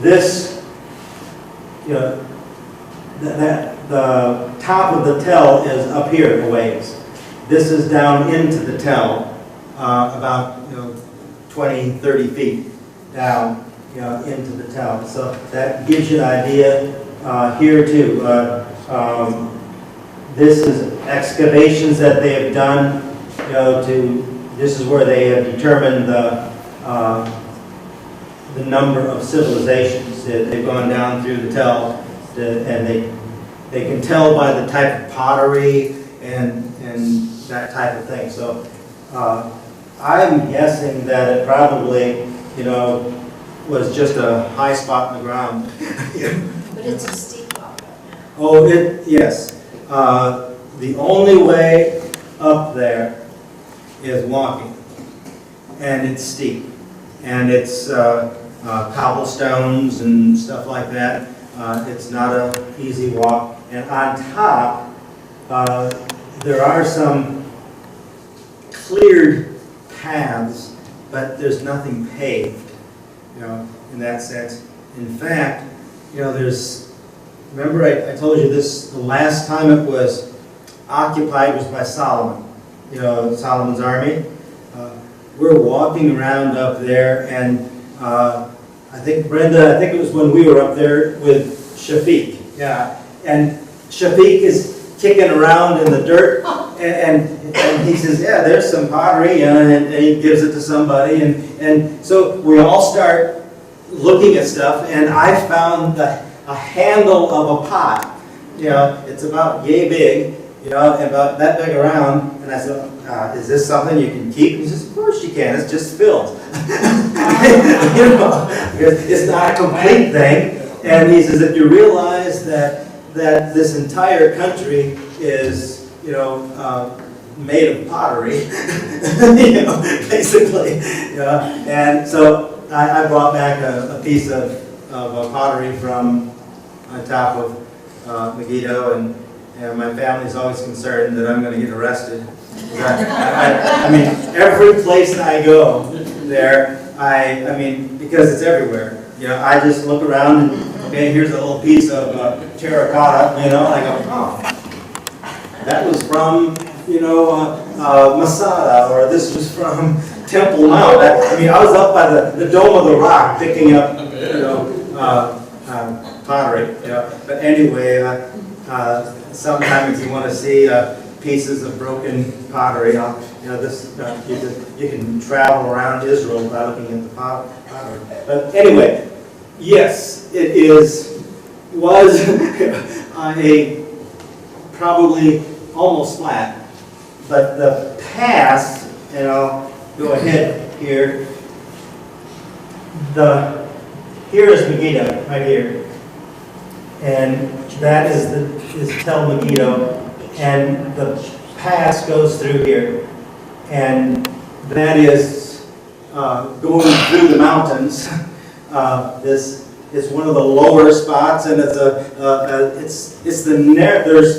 This, the top of the tell is up here a ways. This is down into the tell, about 20, 30 feet down, into the tell. So that gives you an idea here too. This is excavations that they have done. This is where they have determined the number of civilizations that they've gone down through the tell, and they can tell by the type of pottery and that type of thing. So I'm guessing that it probably was just a high spot in the ground. But it's a steep walk. Oh, yes. The only way up there is walking, and it's steep, and it's cobblestones and stuff like that. It's not an easy walk. And on top, there are some cleared paths, but there's nothing paved, in that sense. In fact, remember I told you this, the last time it was occupied was by Solomon, Solomon's army. We're walking around up there, and I think, Brenda, I think it was when we were up there with Shafiq. Yeah, and Shafiq is kicking around in the dirt, and he says, yeah, there's some pottery, and he gives it to somebody, and so we all start looking at stuff, and I found a handle of a pot. It's about yay big, about that big around, and I said, is this something you can keep? And he says, of course you can, it's just filled. It's not a complete thing. And he says, if you realize that this entire country is, made of pottery, basically, and so I brought back a piece of pottery from on top of Megiddo, and my family's always concerned that I'm going to get arrested. I mean, every place I go there, I mean, because it's everywhere. I just look around and, okay, here's a little piece of terracotta, I go, oh, that was from, Masada, or this was from Temple Mount. I mean, I was up by the Dome of the Rock picking up, pottery. But anyway, sometimes if you want to see pieces of broken pottery, you can travel around Israel by looking at the pottery. But anyway, yes, was a probably almost flat, but the pass, and I'll go ahead here. Here is Megiddo, right here, and that is Tel Megiddo, and the pass goes through here, and that is going through the mountains. This is one of the lower spots, and there's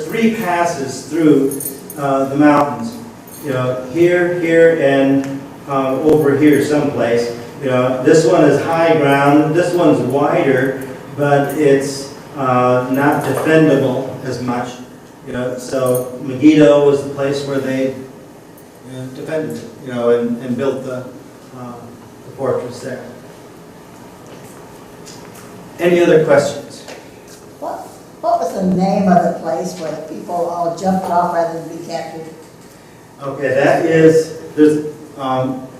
3 passes through the mountains. Here, and over here someplace. This one is high ground. This one's wider, but it's not defendable as much. So Megiddo was the place where they defended, and built the fortress there. Any other questions? What was the name of the place where the people all jumped off rather than be captured? Okay,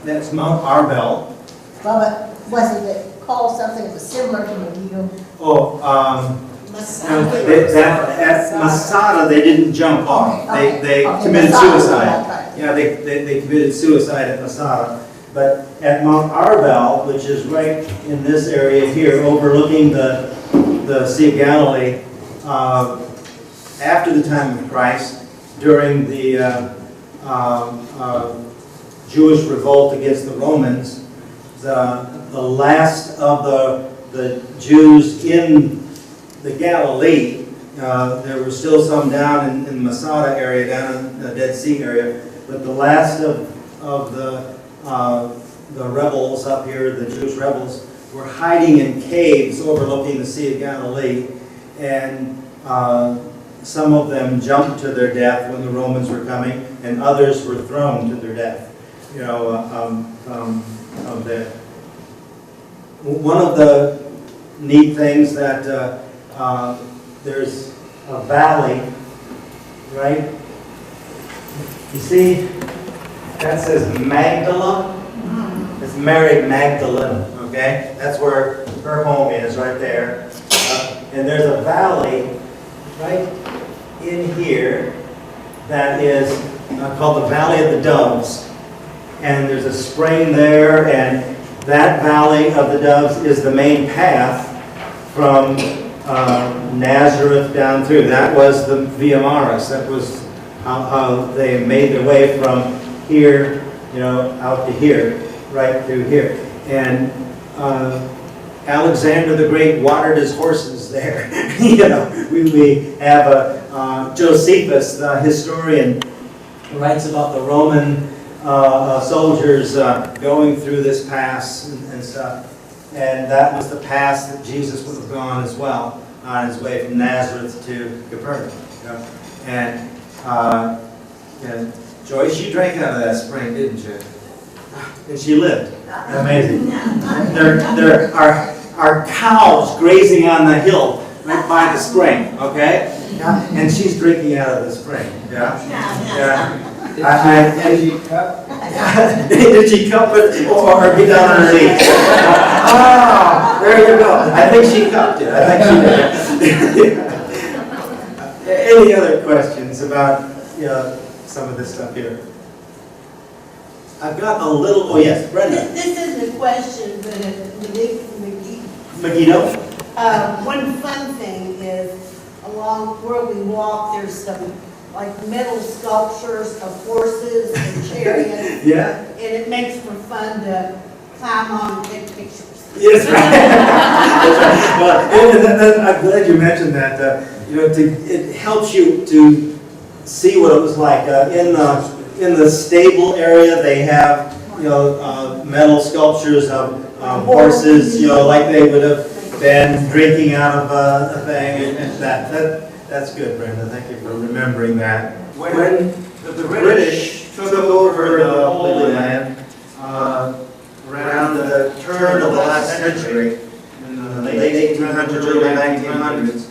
that's Mount Arbel. Well, but wasn't it called something that was similar to Megiddo? At Masada, they didn't jump off. They committed suicide. Yeah, they committed suicide at Masada. But at Mount Arbel, which is right in this area here, overlooking the Sea of Galilee, after the time of Christ, during the Jewish revolt against the Romans, the last of the Jews in the Galilee, there were still some down in the Masada area, down in the Dead Sea area, but the last of the rebels up here, the Jewish rebels, were hiding in caves overlooking the Sea of Galilee, and some of them jumped to their death when the Romans were coming, and others were thrown to their death. There. One of the neat things that there's a valley, right? You see, that says Magdala. It's Mary Magdalene, okay? That's where her home is, right there. And there's a valley right in here that is called the Valley of the Doves. And there's a spring there, and that Valley of the Doves is the main path from Nazareth down through. That was the Via Maris. That was how they made their way from here, out to here, right through here. And Alexander the Great watered his horses there. We have Josephus, the historian, writes about the Roman soldiers going through this pass and stuff. And that was the pass that Jesus would have gone as well on his way from Nazareth to Capernaum. And And Joyce, you drank out of that spring, didn't you? And she lived. Amazing. There are cows grazing on the hill right by the spring, okay? Yeah. And she's drinking out of the spring. Yeah. Yeah. Did she cup? Did she cup it or get down on her knees? Ah, there you go. I think she cupped it. I think she did. Any other questions about some of this stuff here? I've got a little. Oh yes, Brenda. This isn't a question, but Megiddo. one fun thing is along where we walk, there's some like metal sculptures of horses and chariots. Yeah. And it makes for fun to climb on and take pictures. Yes, right. That's right. Well, I'm glad you mentioned that. It helps you to see what it was like in the stable area. They have metal sculptures of horses, like they would have been drinking out of a thing, and that's good, Brenda. Thank you for remembering that. When the British took over the Holy Land around the turn of the last century, in the late 1800s, early 1900s,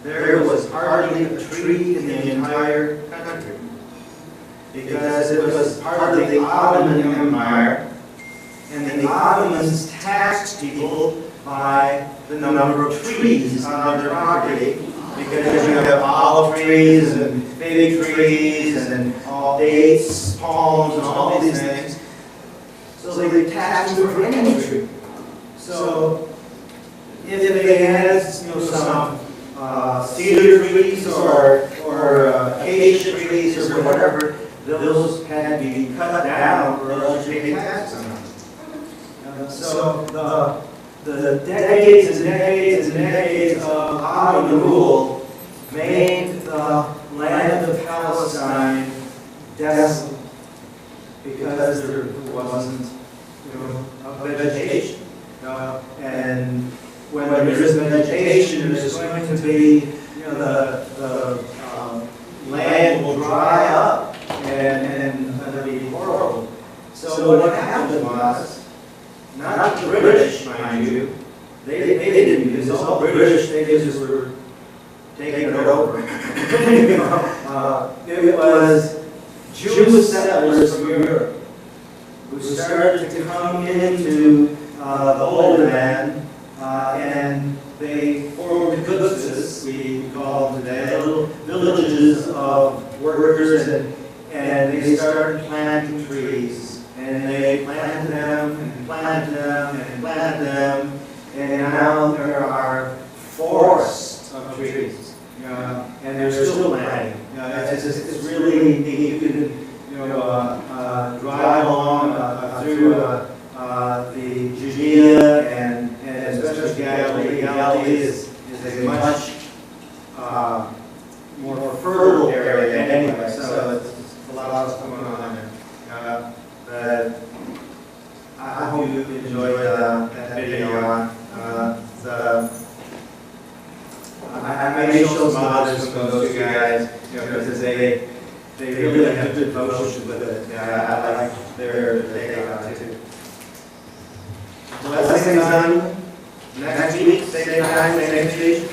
there was hardly a tree in the entire country, because it was part of the Ottoman Empire, and the Ottomans taxed people by the number of trees on their property, because you have olive trees and fig trees and dates, palms, and all these things. So they taxed you for any tree. So if they had some cedar trees or acacia trees or whatever, those had to be cut down or else you pay tax on them. So the decades and decades and decades of Ottoman rule made the land of Palestine desolate because there wasn't vegetation. And when there isn't vegetation, there's going to be the land will dry up and it'll be horrible. So what happened was, not the British, mind you, they didn't do this. All British, they just were taking it over. It was Jewish settlers from Europe who started to come into the Holy Land, and they formed kibbutzes, we call them today, little villages of workers, and they started planting trees. And they planted them, and planted them, and planted them, and now there are forests of trees, and they're still planting. It's really neat. You can drive along through the Judea and especially Galilee. Galilee is a much more fertile area anyway, so it's a lot of stuff going on there. I hope you enjoyed that video. I may show some others from those two guys, because they really have good devotion with it. I like their take on it too. Blessings on you. Next week, same time, same station.